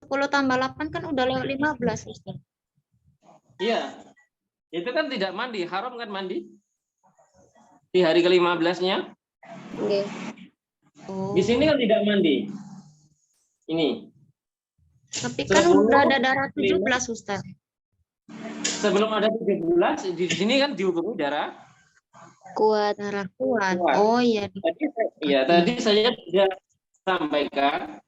10 tambah 8 kan udah lewat 15, Ustaz. Iya. Itu kan tidak mandi, haram kan mandi? Di hari ke-15-nya. Oke. Di sini kan tidak mandi. Ini. Tapi kan udah ada darah 17, Ustaz. Sebelum ada 17, di sini kan dihukumi darah Kuat. Darah kuat. Oh iya. Tadi saya sudah sampaikan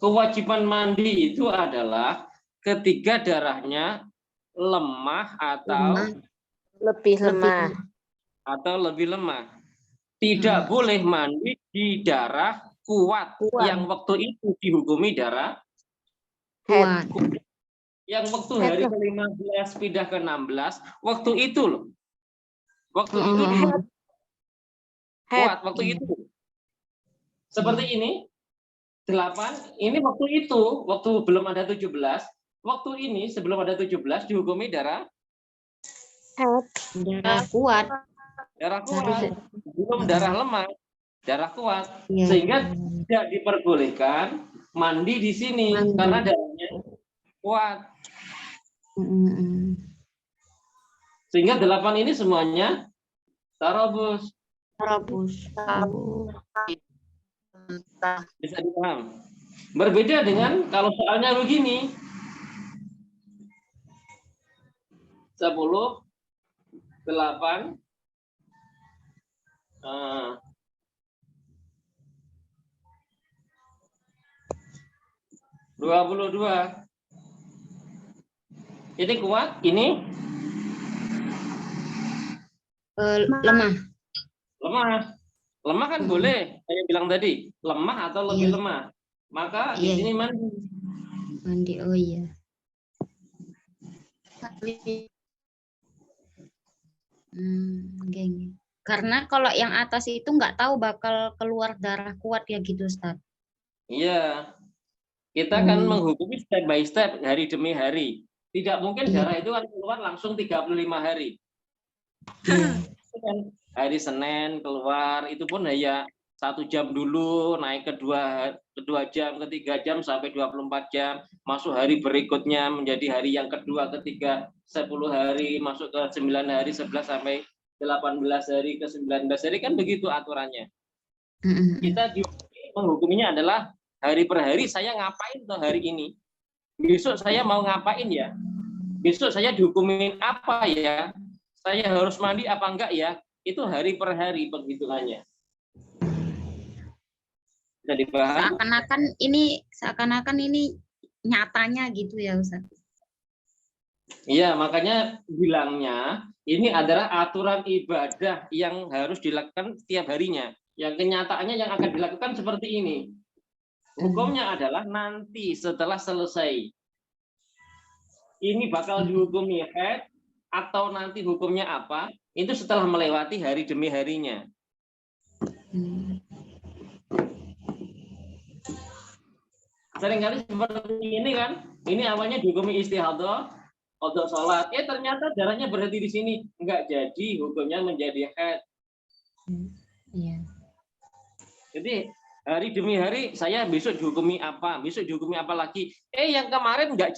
kewajiban mandi itu adalah ketika darahnya lemah atau Lebih lemah. lebih lemah. Tidak boleh mandi di darah kuat yang waktu itu dihukumi darah Kuat. yang waktu hari ke-15 pindah ke 16, waktu itu loh. Waktu itu kuat, waktu itu. Seperti ini, 8, ini waktu itu, waktu belum ada 17, waktu ini sebelum ada 17 dihukumi darah kuat. Darah kuat, belum darah lemah, darah kuat. Sehingga tidak diperbolehkan mandi di sini karena darahnya kuat. Sehingga 8 ini semuanya tarabus. Bisa dipaham. Berbeda dengan kalau soalnya begini. 10, 8, 22. Ini kuat, ini lemah. Lemah kan boleh, saya bilang tadi, lemah atau lebih lemah. Maka di sini mandi. Mandi, oh iya. Karena kalau yang atas itu nggak tahu bakal keluar darah kuat ya gitu, Ustaz. Iya. Kita kan menghukumi step by step, hari demi hari. Tidak mungkin darah itu kan keluar langsung 35 hari. Hari Senin keluar, itu pun hanya 1 jam dulu, naik ke 2 jam, ke 3 jam, sampai 24 jam. Masuk hari berikutnya menjadi hari yang kedua, ketiga, 10 hari, masuk ke 9 hari, 11 sampai 18 hari, ke 19 hari, kan begitu aturannya. Kita menghukuminya adalah hari per hari, saya ngapain tuh hari ini? Besok saya mau ngapain ya? Besok saya dihukumin apa ya? Saya harus mandi apa enggak ya? Itu hari per hari penghitungannya. Bisa dipahami? Seakan-akan ini nyatanya gitu ya, Ustaz. Iya, makanya bilangnya ini adalah aturan ibadah yang harus dilakukan setiap harinya. Yang kenyataannya yang akan dilakukan seperti ini. Hukumnya adalah nanti setelah selesai. Ini bakal dihukumi haid atau nanti hukumnya apa? Itu setelah melewati hari demi harinya. Seringkali seperti ini kan? Ini awalnya dihukumi istihadah, qadha sholat. Ternyata darahnya berhenti di sini. Enggak jadi, hukumnya menjadi haid. Iya. Jadi hari demi hari saya besok dihukumi apa, besok dihukumi apa lagi. Yang kemarin enggak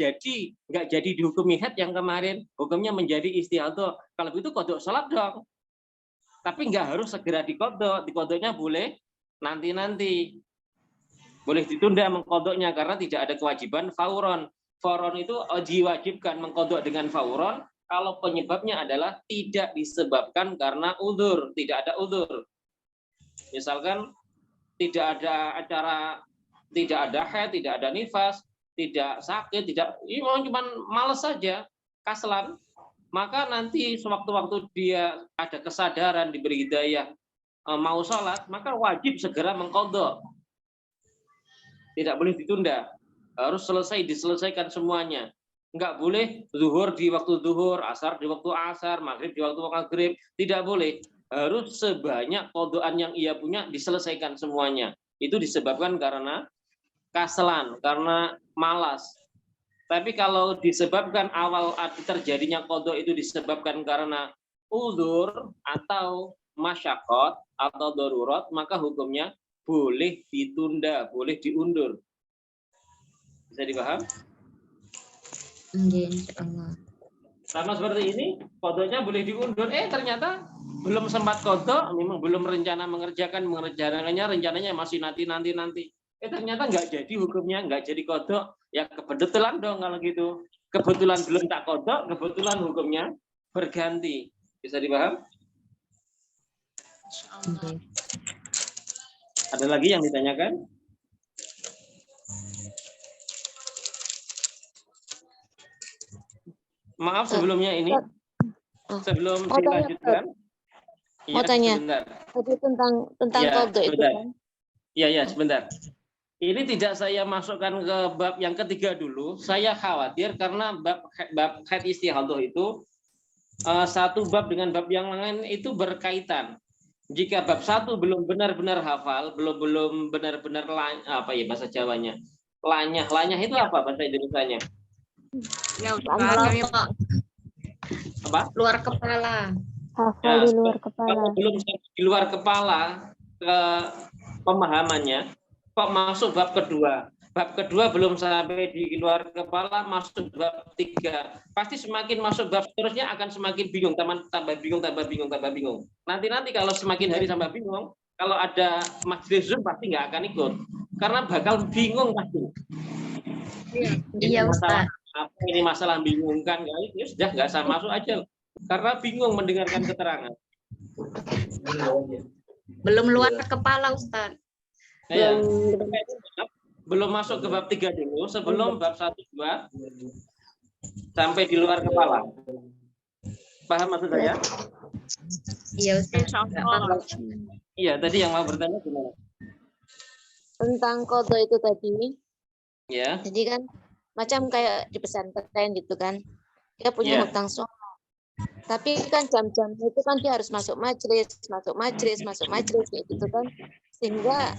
jadi dihukumi haid yang kemarin. Hukumnya menjadi istihadah. Kalau begitu qadha sholat dong. Tapi enggak harus segera diqadha. Diqadhanya boleh nanti-nanti. Boleh ditunda mengqadhanya karena tidak ada kewajiban fauron. Fauron itu diwajibkan mengqadha dengan fauron kalau penyebabnya adalah tidak disebabkan karena udzur, tidak ada udzur. Misalkan tidak ada acara, tidak ada haid, tidak ada nifas, tidak sakit, ini cuma malas saja, kaslan, maka nanti sewaktu-waktu dia ada kesadaran, diberi hidayah, mau sholat, maka wajib segera mengqadha. Tidak boleh ditunda, harus diselesaikan semuanya. Enggak boleh zuhur di waktu zuhur, asar di waktu asar, maghrib di waktu maghrib, tidak boleh. Harus sebanyak qadhaan yang ia punya diselesaikan semuanya. Itu disebabkan karena kaselan, karena malas. Tapi kalau disebabkan awal terjadinya qadha itu disebabkan karena uzur atau masyaqqat atau darurat, maka hukumnya boleh ditunda, boleh diundur. Bisa dipaham? Nggih, insyaallah. Sama seperti ini, kodoknya boleh diundur. Ternyata belum sempat kodok, memang belum rencana rencananya masih nanti. Ternyata nggak jadi hukumnya, nggak jadi kodok. Ya kebetulan dong kalau gitu. Kebetulan belum tak kodok, kebetulan hukumnya berganti. Bisa dipaham? Nggih. Ada lagi yang ditanyakan? Maaf sebelumnya ini, sebelum dilanjutkan. Mau tanya. Sebentar. Tadi tentang Ya, kodok itu sebentar. kan. Iya, sebentar. Ini tidak saya masukkan ke bab yang ketiga dulu. Saya khawatir karena bab haid istihadah itu satu bab dengan bab yang lain itu berkaitan. Jika bab satu belum benar-benar hafal, belum benar-benar apa ya bahasa Jawanya? Lanyah itu apa bahasa Indonesianya? Ya, Pak. Apa? Luar kepala. Hafal di luar kepala. Kalau belum di luar kepala ke pemahamannya, kok masuk bab kedua? Bab kedua belum sampai di luar kepala, masuk bab 3. Pasti semakin masuk bab seterusnya akan semakin bingung, tambah bingung. Nanti kalau semakin hari tambah bingung, kalau ada majelis Zoom pasti nggak akan ikut. Karena bakal bingung pasti. Iya, Ustaz. Ini masalah bingungkan, ya sudah nggak usah masuk aja. Karena bingung mendengarkan keterangan. Belum luar kepala, Ustaz. Ya. Belum masuk ke bab 3 dulu, sebelum bab 1, 2 sampai di luar kepala. Paham maksud saya? Iya, Ustaz. Iya, tadi yang mau bertanya gimana? Tentang kodok itu tadi. Ya. Jadi kan macam kayak di pesantren gitu kan. Dia punya hutang sholat. Tapi kan jam-jam itu kan dia harus masuk majelis kayak gitu kan. Sehingga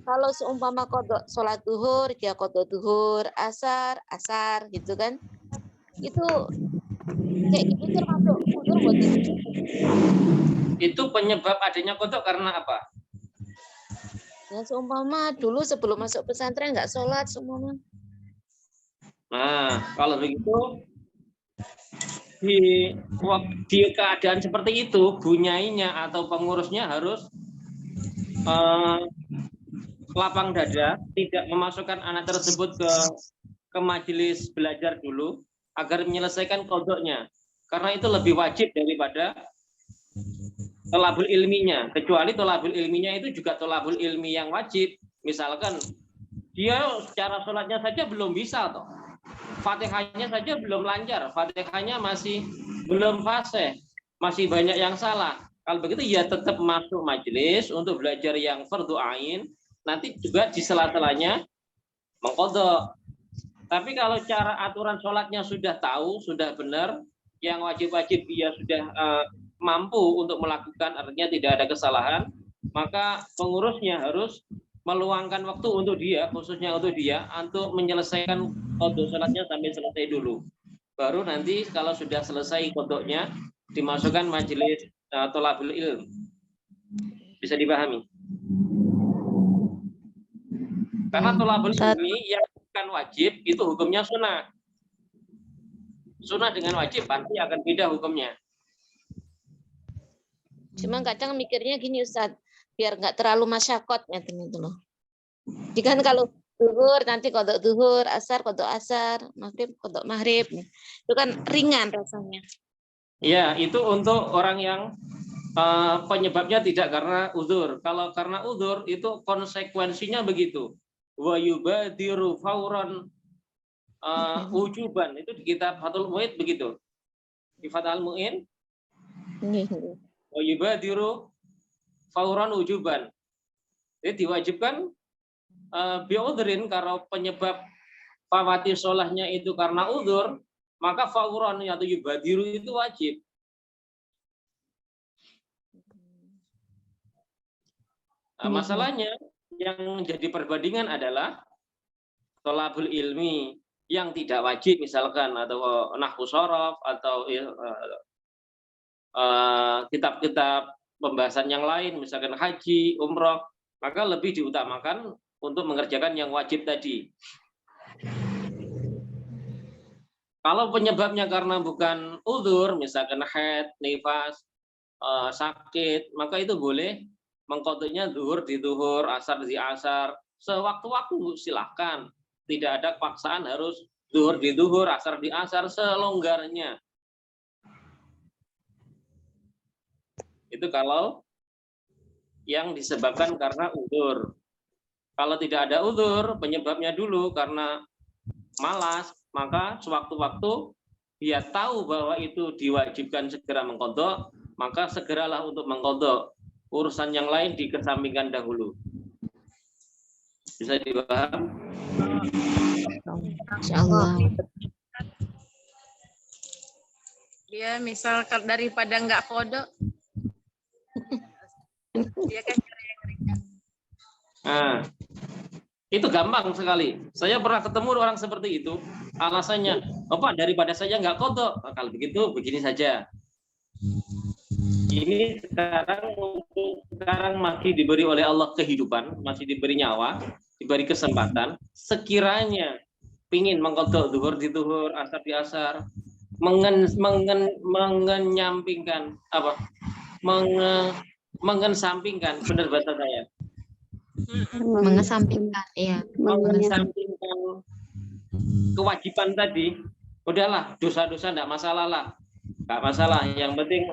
kalau seumpama kodok sholat duhur, dia kodok duhur, asar gitu kan. Itu kayak gitu termasuk udur buat itu. Itu penyebab adanya kodok karena apa? Ya seumpama dulu sebelum masuk pesantren nggak sholat seumpama. Nah, kalau begitu di keadaan seperti itu, bunyainya atau pengurusnya harus lapang dada, tidak memasukkan anak tersebut ke majelis belajar dulu agar menyelesaikan kodoknya, karena itu lebih wajib daripada tolabul ilminya. Kecuali tolabul ilminya itu juga tolabul ilmi yang wajib. Misalkan dia secara sholatnya saja belum bisa toh, Fatihahnya saja belum lancar, Fatihahnya masih belum fasih, masih banyak yang salah. Kalau begitu ya tetap masuk majelis untuk belajar yang fardhu ain, nanti juga di sela-selanya mengkodok. Tapi kalau cara aturan sholatnya sudah tahu, sudah benar, yang wajib-wajib dia sudah mampu untuk melakukan, artinya tidak ada kesalahan, maka pengurusnya harus meluangkan waktu untuk dia, khususnya untuk dia, untuk menyelesaikan kodok sholatnya sampai selesai dulu. Baru nanti kalau sudah selesai kodoknya, dimasukkan majelis tolabul ilm. Bisa dipahami? Karena tolabul ilmi yang bukan wajib, itu hukumnya sunnah. Sunnah dengan wajib pasti akan beda hukumnya. Cuma kadang mikirnya gini Ustaz, biar nggak terlalu masyakot gitu loh. Jadi kan kalau duhur nanti kodok duhur, asar kodok asar, maghrib kodok maghrib, itu kan ringan rasanya. Ya, itu untuk orang yang penyebabnya tidak karena uzur. Kalau karena uzur itu konsekuensinya begitu. Wa yubadiru fauran wujuban, itu di kitab Fathul Mu'in begitu. Di Fathul Mu'in wa yubadiru fauran wujuban. Jadi diwajibkan bi'udhrin, kalau penyebab fawati sholahnya itu karena uzur, maka fauran atau yubadiru itu wajib. Masalahnya yang jadi perbandingan adalah tolabul ilmi yang tidak wajib, misalkan atau nahwu shorof atau kitab-kitab pembahasan yang lain, misalkan haji, umroh, maka lebih diutamakan untuk mengerjakan yang wajib tadi. Kalau penyebabnya karena bukan uzur, misalkan haid, nifas, sakit, maka itu boleh mengqadhinya zuhur di zuhur, asar di asar, sewaktu-waktu silahkan. Tidak ada paksaan harus zuhur di zuhur, asar di asar, selonggarnya. Itu kalau yang disebabkan karena uzur. Kalau tidak ada uzur, penyebabnya dulu karena malas, maka sewaktu-waktu dia tahu bahwa itu diwajibkan segera mengqadha, maka segeralah untuk mengqadha. Urusan yang lain dikesampingkan dahulu. Bisa dipaham? Insyaallah. Dia misal daripada nggak kodok, dia kan Nah, itu gampang sekali. Saya pernah ketemu orang seperti itu. Alasannya, Bapak, daripada saya nggak kodok. Nah, kalau begitu, begini saja. Ini sekarang masih diberi oleh Allah kehidupan, masih diberi nyawa, diberi kesempatan. Sekiranya pingin mengkodok zuhur di zuhur, asar di asar, mengenyampingkan apa? Mengesampingkan, benar bahasa saya. Mengesampingkan, ya. Mengesampingkan kewajiban tadi, udahlah, dosa-dosa enggak masalah lah. Enggak masalah, yang penting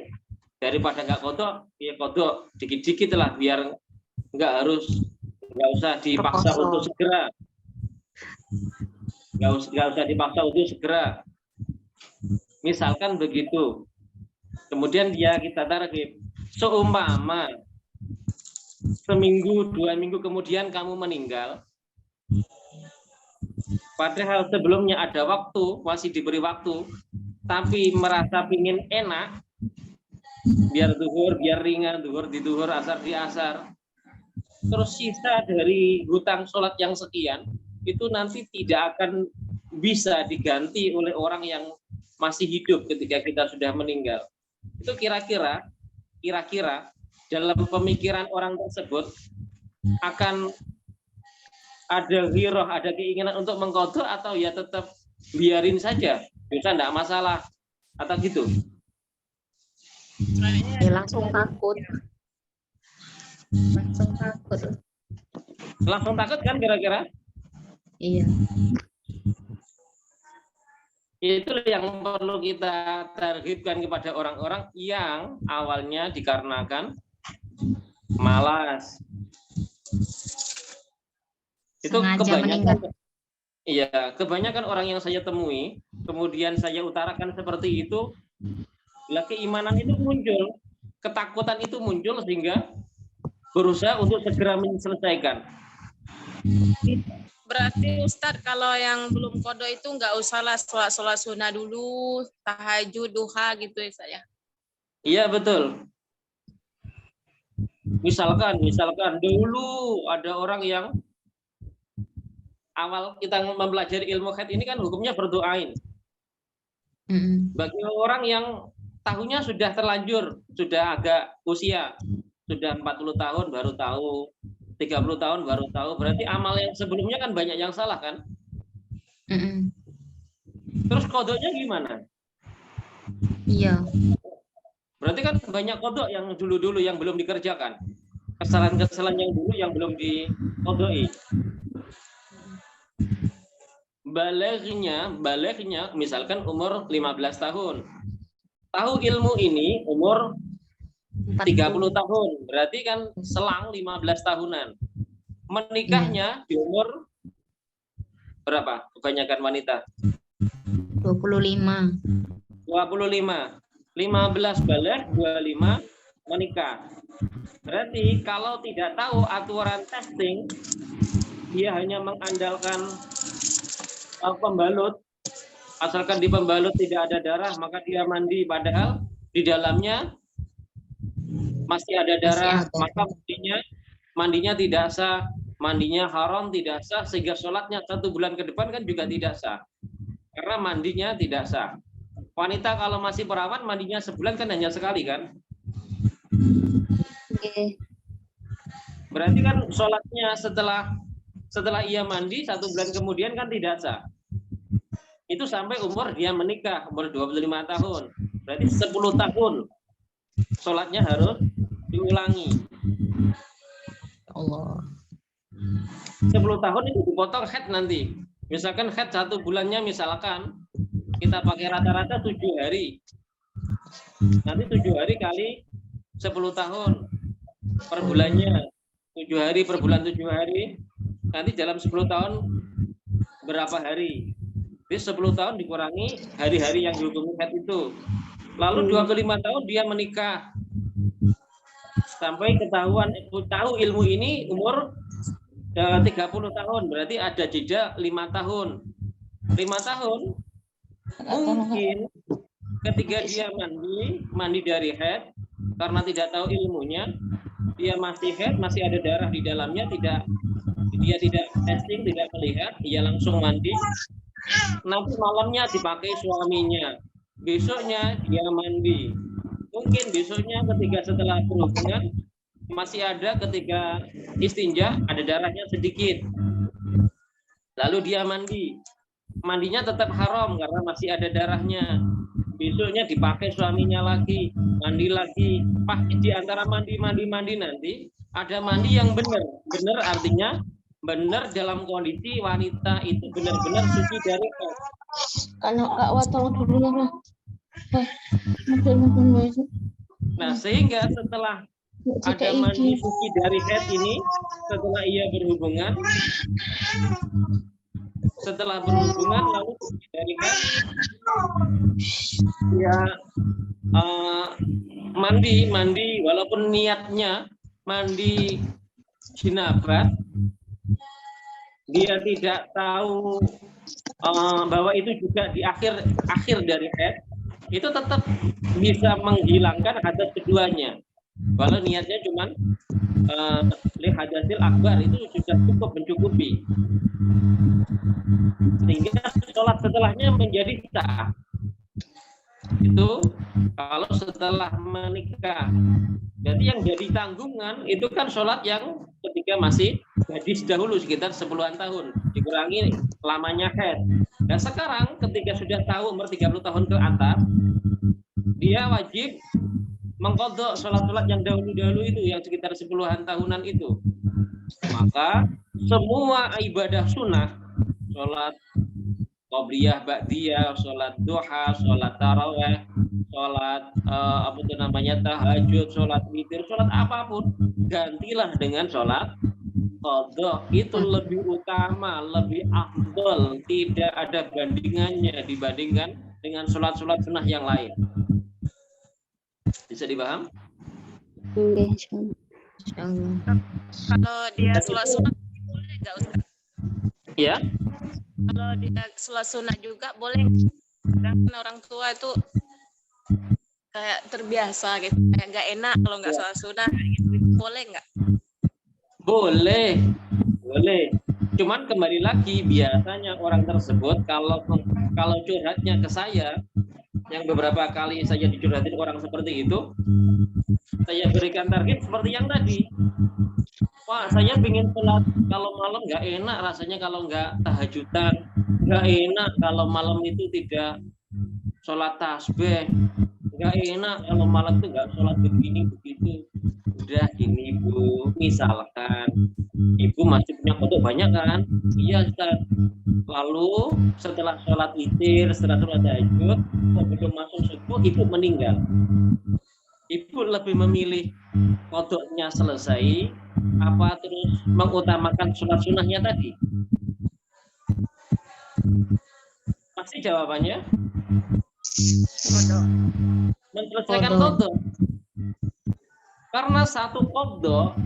daripada enggak kodok, ya kodok dikit-dikit lah, biar enggak usah dipaksa untuk segera. Enggak usah dipaksa untuk segera. Misalkan begitu. Kemudian kita target, seumpama seminggu, 2 minggu kemudian kamu meninggal, padahal sebelumnya ada waktu, masih diberi waktu, tapi merasa pingin enak, biar zuhur, biar ringan, zuhur di zuhur, asar di asar, terus sisa dari hutang sholat yang sekian, itu nanti tidak akan bisa diganti oleh orang yang masih hidup ketika kita sudah meninggal. Itu kira-kira dalam pemikiran orang tersebut akan ada ghirah, ada keinginan untuk mengqadha, atau ya tetap biarin saja, dosa enggak masalah, atau gitu? Ya, langsung takut. Langsung takut kan kira-kira? Iya. Itu yang perlu kita targetkan kepada orang-orang yang awalnya dikarenakan malas. Itu kebanyakan, iya, kebanyakan orang yang saya temui, kemudian saya utarakan seperti itu, lah keimanan itu muncul, ketakutan itu muncul, sehingga berusaha untuk segera menyelesaikan. berarti Ustadz kalau yang belum kodok itu nggak usahlah sholat sunnah dulu, tahajud, duha gitu ya saya. Iya betul. Misalkan dulu ada orang yang awal kita mempelajari ilmu haid ini kan hukumnya berdoain. Bagi orang yang tahunnya sudah terlanjur, sudah agak usia, sudah 40 tahun baru tahu, 30 tahun baru tahu, berarti amal yang sebelumnya kan banyak yang salah kan? Terus kodoknya gimana? Iya. Berarti kan banyak kodok yang dulu-dulu yang belum dikerjakan. Kesalahan-kesalahan yang dulu yang belum dikodoi. Baleghnya misalkan umur 15 tahun. Tahu ilmu ini umur 30 tahun. Berarti kan selang 15 tahunan. Menikahnya di umur berapa? Kebanyakan wanita. 25. 15 balik, 25 menikah. Berarti kalau tidak tahu aturan testing, dia hanya mengandalkan pembalut, asalkan di pembalut tidak ada darah, maka dia mandi, padahal di dalamnya masih ada darah, maka mandinya tidak sah, mandinya haram, tidak sah, sehingga sholatnya 1 bulan ke depan kan juga tidak sah, karena mandinya tidak sah. Wanita kalau masih perawan mandinya sebulan kan hanya sekali kan? Berarti kan sholatnya setelah ia mandi 1 bulan kemudian kan tidak sah. itu sampai umur dia menikah, umur 25 tahun. Berarti 10 tahun sholatnya harus diulangi. Allah. 10 tahun itu dipotong head nanti. Misalkan head 1 bulannya misalkan kita pakai rata-rata 7 hari. Nanti 7 hari kali 10 tahun per bulannya. 7 hari per bulan 7 hari. Nanti dalam 10 tahun berapa hari? Jadi 10 tahun dikurangi hari-hari yang dihukumi head itu. Lalu 25 tahun dia menikah. Sampai ketahuan tahu ilmu ini umur 30 tahun, berarti ada jeda 5 tahun. 5 tahun mungkin ketika dia mandi dari head karena tidak tahu ilmunya, dia masih head, masih ada darah di dalamnya, dia tidak testing, tidak melihat, dia langsung mandi. Nanti malamnya dipakai suaminya, besoknya dia mandi. Mungkin besoknya ketika setelah berhubungan masih ada, ketika istinja ada darahnya sedikit, lalu dia mandi, mandinya tetap haram karena masih ada darahnya. Besoknya dipakai suaminya lagi, mandi lagi. Di antara mandi nanti ada mandi yang benar artinya benar dalam kondisi wanita itu benar-benar suci dari haid. Kalau Kak tolong dulu ya. Nah, sehingga setelah ada mandi suci dari haid ini, setelah ia berhubungan, lalu suci dari haid, dia mandi walaupun niatnya mandi jinabat, dia tidak tahu bahwa itu juga di akhir dari haid, itu tetap bisa menghilangkan hadas keduanya. Walau niatnya cuma hadasil akbar, itu sudah cukup mencukupi. Sehingga sholat setelahnya menjadi sah. Itu kalau setelah menikah. Jadi yang jadi tanggungan itu kan sholat yang ketika masih gadis dahulu sekitar 10-an tahun, dikurangi lamanya haid. Dan sekarang ketika sudah tahu umur 30 tahun ke atas, dia wajib mengqadha sholat-sholat yang dahulu-dahulu itu, yang sekitar 10-an tahunan itu. Maka semua ibadah sunnah, sholat qobliyah, ba'diyah, sholat duha, sholat tarawih, sholat tahajud, sholat witir, sholat apapun, gantilah dengan sholat qadha. Itu lebih utama, lebih afdal, tidak ada bandingannya dibandingkan dengan sholat-sholat sunnah yang lain. Bisa dipaham? Kalau dia sholat sunat boleh nggak Ustaz? Ya. Kalau dia sholat sunat juga boleh. Karena orang tua itu kayak terbiasa gitu, kayak nggak enak kalau nggak sholat sunat gitu. Boleh nggak? Boleh. Cuman kembali lagi, biasanya orang tersebut kalau curhatnya ke saya, yang beberapa kali saya dicurhatin orang seperti itu, saya berikan target seperti yang tadi. Wah, saya ingin sholat kalau malam nggak enak rasanya kalau nggak tahajudan, nggak enak kalau malam itu tidak sholat tasbih, nggak enak kalau malam itu nggak sholat begini begitu. Udah gini Bu, misalkan Ibu masih punya foto banyak kan? Iya Ustaz. Lalu setelah sholat witir, setelah sholat tahajud, sebelum masuk subuh Ibu meninggal. Ibu lebih memilih kodoknya selesai, apa terus mengutamakan sholat sunnahnya tadi? Pasti jawabannya menyelesaikan kodok. Karena satu kodok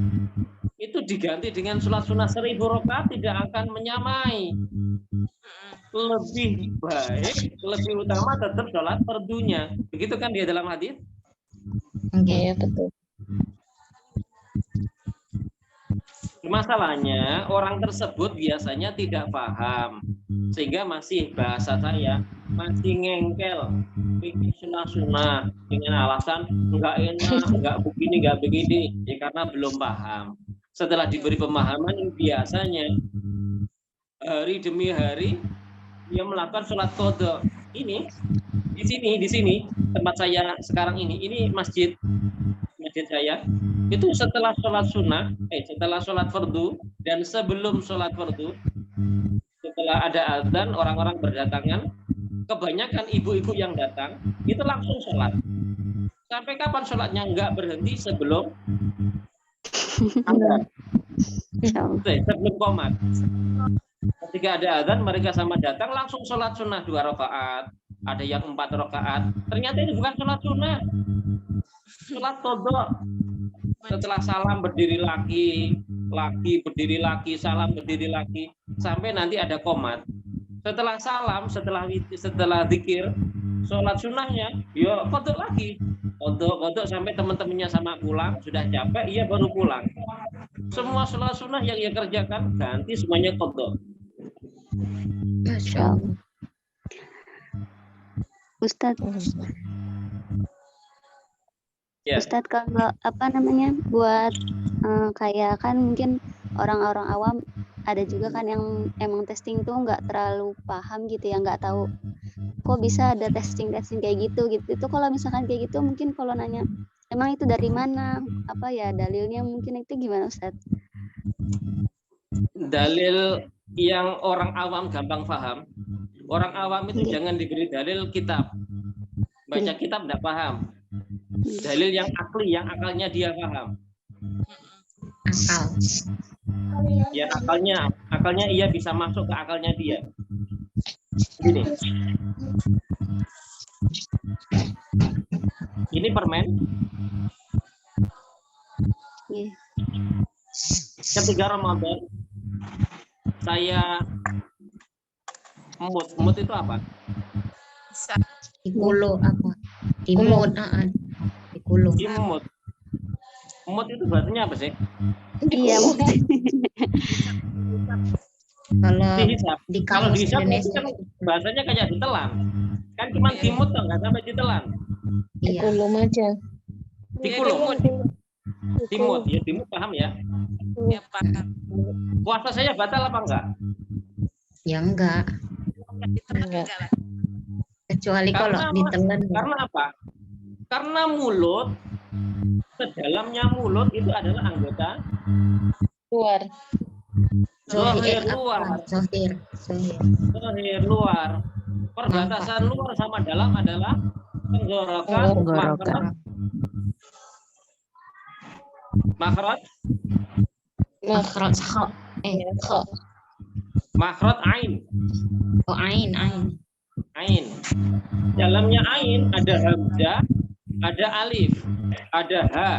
itu diganti dengan sholat sunnah 1000 rakaat tidak akan menyamai. Lebih baik, lebih utama tetap sholat fardunya. Begitu kan dia dalam hadis? Oke, betul. Masalahnya orang tersebut biasanya tidak paham, sehingga masih bahasa saya masih ngengkel bikin sunnah dengan alasan enggak enak, enggak begini, ya karena belum paham. Setelah diberi pemahaman, biasanya hari demi hari dia melakukan sholat qadha. Ini di sini tempat saya sekarang ini masjid saya itu setelah sholat sunnah, setelah sholat fardu dan sebelum sholat fardu, setelah ada azan orang-orang berdatangan, kebanyakan ibu-ibu yang datang itu langsung sholat. Sampai kapan sholatnya? Nggak berhenti sebelum azan, sebelum qomat. Ketika ada azan mereka sama datang langsung sholat sunnah 2 rakaat, ada yang 4 rakaat. Ternyata ini bukan sholat sunnah, sholat qadha. Setelah salam berdiri lagi, berdiri lagi, salam berdiri lagi, sampai nanti ada qomat. Setelah salam, setelah zikir, sholat sunnahnya, ya qadha lagi. Qadha sampai teman-temannya sama pulang, sudah capek, ia baru pulang. Semua sholat sunnah yang ia kerjakan, ganti semuanya qadha. Masya Allah. Ustadz, Ya. Ustadz kalau apa namanya buat kayak kan mungkin orang-orang awam ada juga kan yang emang testing tuh nggak terlalu paham gitu ya, nggak tahu kok bisa ada testing kayak gitu. Itu kalau misalkan kayak gitu mungkin kalau nanya emang itu dari mana, apa ya dalilnya, mungkin itu gimana Ustadz? Dalil yang orang awam gampang paham. Orang awam itu jangan diberi dalil kitab. Baca kitab tidak paham. Dalil yang akli, yang akalnya dia paham. Akal. Ya akalnya ia bisa masuk ke akalnya dia. Ini. Ini permen. Iya. Ketika Ramadan saya Emut itu apa? Dikulo apa? Dimut, dikulo. Imut. Emut itu bahasanya apa sih? Iya. Kalau Dihisap. di Kalau kamus dihisap itu Indonesia kan bahasanya kayak ditelan. Kan cuma dimut tuh, nggak sampai ditelan. iya. Kulum aja. Dikulum. Dimut, ya dimut paham ya. Ya, paham. Puasa saya batal apa enggak? Ya enggak, Enggak. kecuali kalau ditelan. Karena apa? Karena mulut, sedalamnya mulut itu adalah anggota Luar. zahir luar. Zahir luar. Perbatasan luar sama dalam adalah tenggorokan, makhraj, Makhraj kha. Kha. makhraj ain. Oh, ain. Ain. Dalamnya ain ada hamzah, ada alif, ada ha.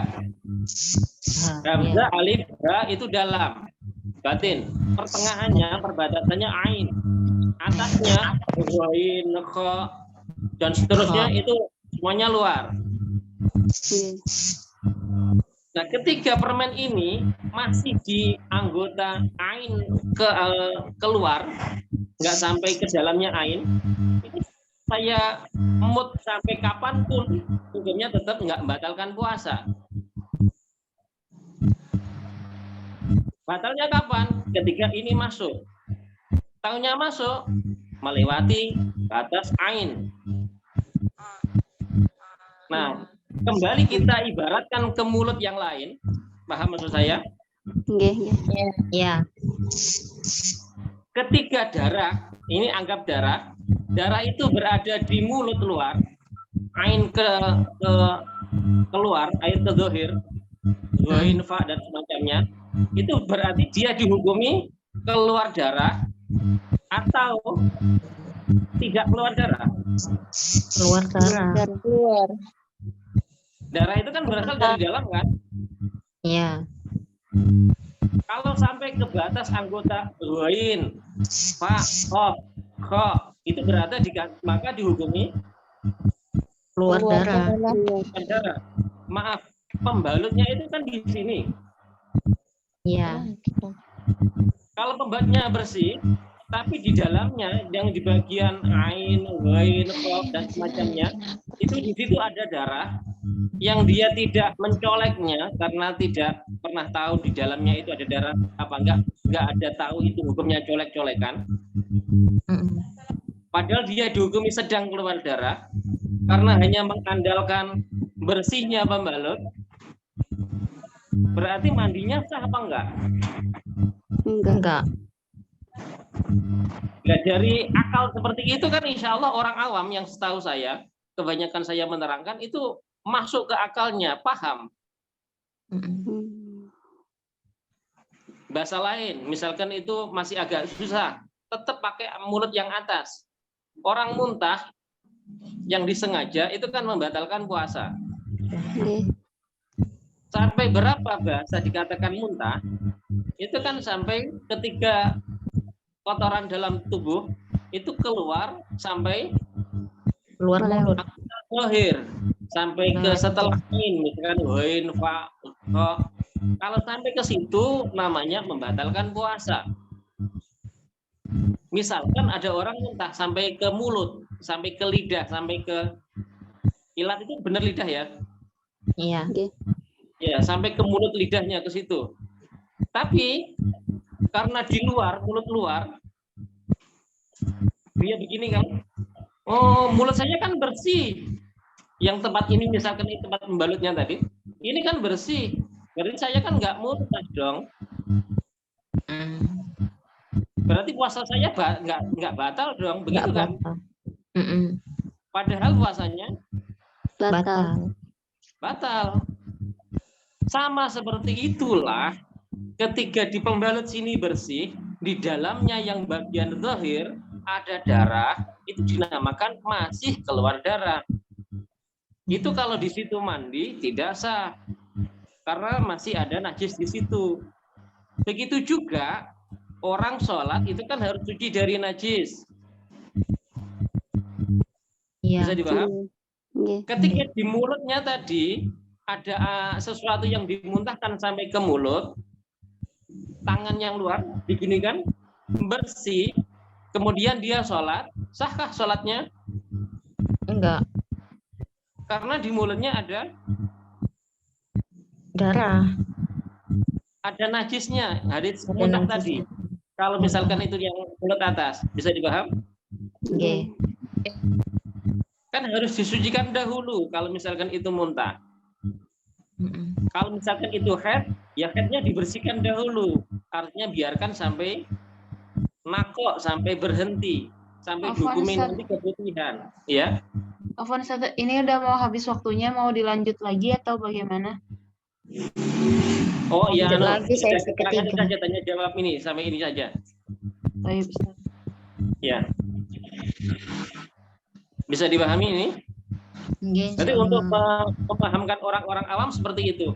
Hamzah, alif, ha itu dalam. Batin. Pertengahannya, perbatasannya ain. Atasnya ghain, kha dan seterusnya itu semuanya luar. Nah, ketika permen ini masih di anggota ain keluar, nggak sampai ke dalamnya ain, itu saya emut sampai kapanpun, hukumnya tetap nggak membatalkan puasa. Batalnya kapan? Ketika ini masuk. Tahunya masuk, melewati batas ain. Nah, kembali kita ibaratkan ke mulut yang lain, paham maksud saya? Nggih. Ya. Ketika darah, ini anggap darah itu berada di mulut luar, ain keluar, air ke zahir, ghain, fa dan semacamnya, itu berarti dia dihukumi keluar darah atau tidak keluar darah. Keluar darah. Keluar. Darah itu kan berasal dari dalam kan? Iya. Kalau sampai ke batas anggota ghain, fa, qaf, kha, itu berada maka dihukumi Keluar darah. darah. Maaf, pembalutnya itu kan di sini. Iya. Kalau pembalutnya bersih, tapi di dalamnya yang di bagian ain, ghain, qaf dan semacamnya, itu di situ ada darah yang dia tidak mencoleknya karena tidak pernah tahu di dalamnya itu ada darah apa enggak ada tahu itu hukumnya colek-colekan. padahal dia dihukumi sedang keluar darah karena hanya mengandalkan bersihnya pembalut, berarti mandinya sah apa enggak? Enggak. Nah, dari akal seperti itu kan insya Allah orang awam yang setahu saya, kebanyakan saya menerangkan itu masuk ke akalnya, paham. Bahasa lain, misalkan itu masih agak susah, tetap pakai mulut yang atas. Orang muntah yang disengaja itu kan membatalkan puasa. Sampai berapa bahasa dikatakan muntah? Itu kan sampai ketika kotoran dalam tubuh itu keluar sampai Keluar mulut. zahir, sampai ke setelah in, misalkan wain fa. Kalau sampai ke situ namanya membatalkan puasa. Misalkan ada orang muntah sampai ke mulut, sampai ke lidah, sampai ke ilat, itu benar lidah ya? Iya. Ya, sampai ke mulut lidahnya ke situ. Tapi karena di luar, mulut luar, dia begini kan, oh mulut saya kan bersih. Yang tempat ini misalkan ini tempat pembalutnya tadi, ini kan bersih. Berarti saya kan nggak muntah dong. Berarti puasa saya nggak batal dong, begitu kan? Padahal puasanya batal. Sama seperti itulah ketika di pembalut sini bersih, di dalamnya yang bagian zahir ada darah, itu dinamakan masih keluar darah. Itu kalau di situ mandi tidak sah karena masih ada najis di situ. Begitu juga orang sholat itu kan harus suci dari najis. Bisa dipaham? Ketika di mulutnya tadi ada sesuatu yang dimuntahkan sampai ke mulut, tangan yang luar diginikan bersih, kemudian dia sholat, sahkah sholatnya? Enggak. Karena di mulutnya ada Darah. ada najisnya, hadits muntah tadi. Kalau misalkan itu yang mulut atas, bisa dipaham? Oke. Kan harus disucikan dahulu kalau misalkan itu muntah. Kalau misalkan itu haid, ya haidnya dibersihkan dahulu. Artinya biarkan sampai nakok, sampai berhenti, sampai dihukumi nanti keputihan. Ya. Afwan, ini udah mau habis waktunya, mau dilanjut lagi atau bagaimana? Oh iya, lagi saya ketiga saja tanya jawab ini sampai ini saja. Baik, Ustaz. Ya. Bisa dipahami ini? Jadi untuk memahamkan orang-orang awam seperti itu.